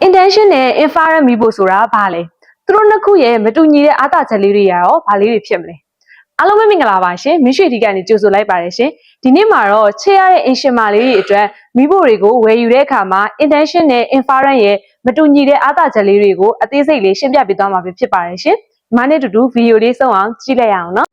intention နဲ့ infrared မီးဖို့ဆိုတာဘာလဲသူတို့နှစ်ခုရဲ့မတူညီတဲ့အားသာချက်လေးတွေရောဘာလေးတွေဖြစ်မလဲအားလုံးပဲမင်္ဂလာပါရှင်မင်းရွှေဒီကနေကြိုဆိုလိုက်ပါတယ်ရှင်ဒီနေ့မှာတော့ချေရတဲ့အင်ရှင်မာလေးတွေအတွက်မီးဖို့တွေကိုဝယ်ယူတဲ့အခါမှာ intention နဲ့ infrared ရဲ့မတူညီတဲ့အားသာချက်လေးတွေကိုအသေးစိတ်လေးရှင်းပြပေးသွားမှာဖြစ်ပါတယ်ရှင်ဒီမှာနဲ့တူတူဗီဒီယိုလေးဆုံးအောင်ကြည့်လိုက်ရအောင်နော်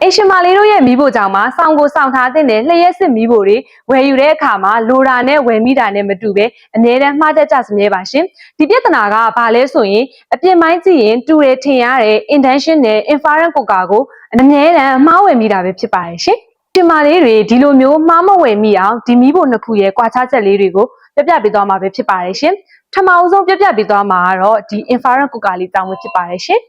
အင်ရှင်မာလေးတို့ရဲ့မီးဖို့ကြောင့်မှာစောင်းကိုစောင်းထားတဲ့လျှက်စစ်မီးဖို့တွေဝယ်ယူတဲ့အခါမှာလိုတာနဲ့ဝယ်မိတာနဲ့မတူပဲအမြဲတမ်းမှားတတ်ကြစမြဲပါရှင်ဒီပြဿနာကဘာလဲဆိုရင်အပြင်ပိုင်းကြည့်ရင်တူရထင်ရတဲ့ intention နဲ့ infrared ကိုကာကိုအမြဲတမ်းမှားဝယ်မိတာပဲဖြစ်ပါတယ်ရှင်တင်မာလေးတွေဒီလိုမျိုးမှားမဝယ်မိအောင်ဒီမီးဖို့နှစ်ခုရဲ့ကွာခြားချက်လေးတွေကိုပြပြပေးသွားမှာပဲဖြစ်ပါတယ်ရှင်ထမအောင်ဆုံးပြပြပေးသွားမှာကတော့ဒီ infrared ကိုကာလေးတောင်းဝင်ဖြစ်ပါတယ်ရှင်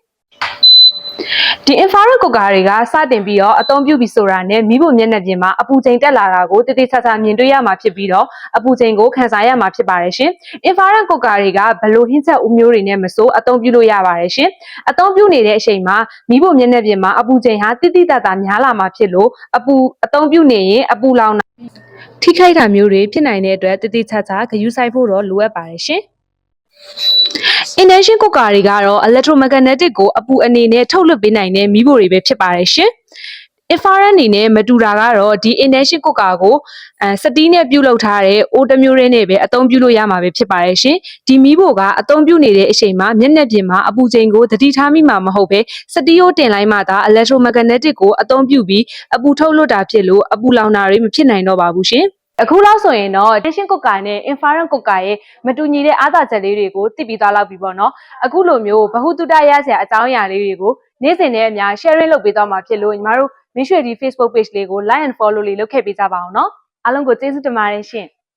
ဒီ infrared ကိုကာတွေကစတင်ပြီးတော့အသုံးပြုပြီးဆိုတာနဲ့မီးဖို့မျက်နှာပြင်မှာအပူချိန်တက်လာတာကိုတိတိကျကျမြင်တွေ့ရမှာဖြစ်ပြီးတော့အပူချိန်ကိုခံစားရမှာဖြစ်ပါတယ်ရှင် infrared ကိုကာတွေကဘယ်လိုဟင်းချက်ဦးမျိုးတွေနဲ့မဆိုအသုံးပြုလို့ရပါတယ်ရှင်အသုံးပြုနေတဲ့အချိန်မှာမီးဖို့မျက်နှာပြင်မှာအပူချိန်ဟာတိတိကျကျများလာမှာဖြစ်လို့အသုံးပြုနေရင်အပူလောင်ထိခိုက်တာမျိုးတွေဖြစ်နိုင်တဲ့အတွက်တိတိကျကျဂရုစိုက်ဖို့တော့လိုအပ်ပါတယ်ရှင်induction ကိုကာတွေကတော့ electromagnetic ကိုအပူအနေနဲ့ထုတ်လွှတ်ပေးနိုင်တဲ့မီးဖိုတွေပဲဖြစ်ပါတယ်ရှင်။ infrared အနေနဲ့မတူတာကတော့ဒီ induction ကိုကာကိုစတီးနဲ့ပြုလုပ်ထားတဲ့အိုးတစ်မျိုးရင်းနဲ့ပဲအသုံးပြုလို့ရမှာပဲဖြစ်ပါတယ်ရှင်။ဒီမီးဖိုကအသုံးပြုနေတဲ့အချိန်မှာမျက်နှာပြင်မှာအပူချိန်ကိုသတိထားမိမှာမဟုတ်ပဲစတီးရိုးတင်လိုက်မှသာ electromagnetic ကိုအသုံးပြုပြီးအပူထုတ်လွှတ်တာဖြစ်လို့အပူလောင်တာတွေမဖြစ်နိုင်တော့ပါဘူးရှင်။အခုလောက်ဆိုရင်တော့ induction ကိုကာနဲ့ infrared ကိုကာရဲ့မတူညီတဲ့အားသာချက်လေးတွေကိုသိပြီးသွားလောက်ပြီပေါ့နော်အခုလိုမျိုးဗဟုသုတရစရာအကြောင်းအရာလေးတွေကိုနေ့စဉ်နဲ့အများ sharing လုပ်ပေးသွားမှာဖြစ်လို့ညီမတို့မင်းရွှေဒီ Facebook page လေးကို like and follow လေးလုပ်ခဲ့ပေးကြပါအောင်နော်အားလုံးကိုကျေးဇူးတင်ပါတယ်ရှင်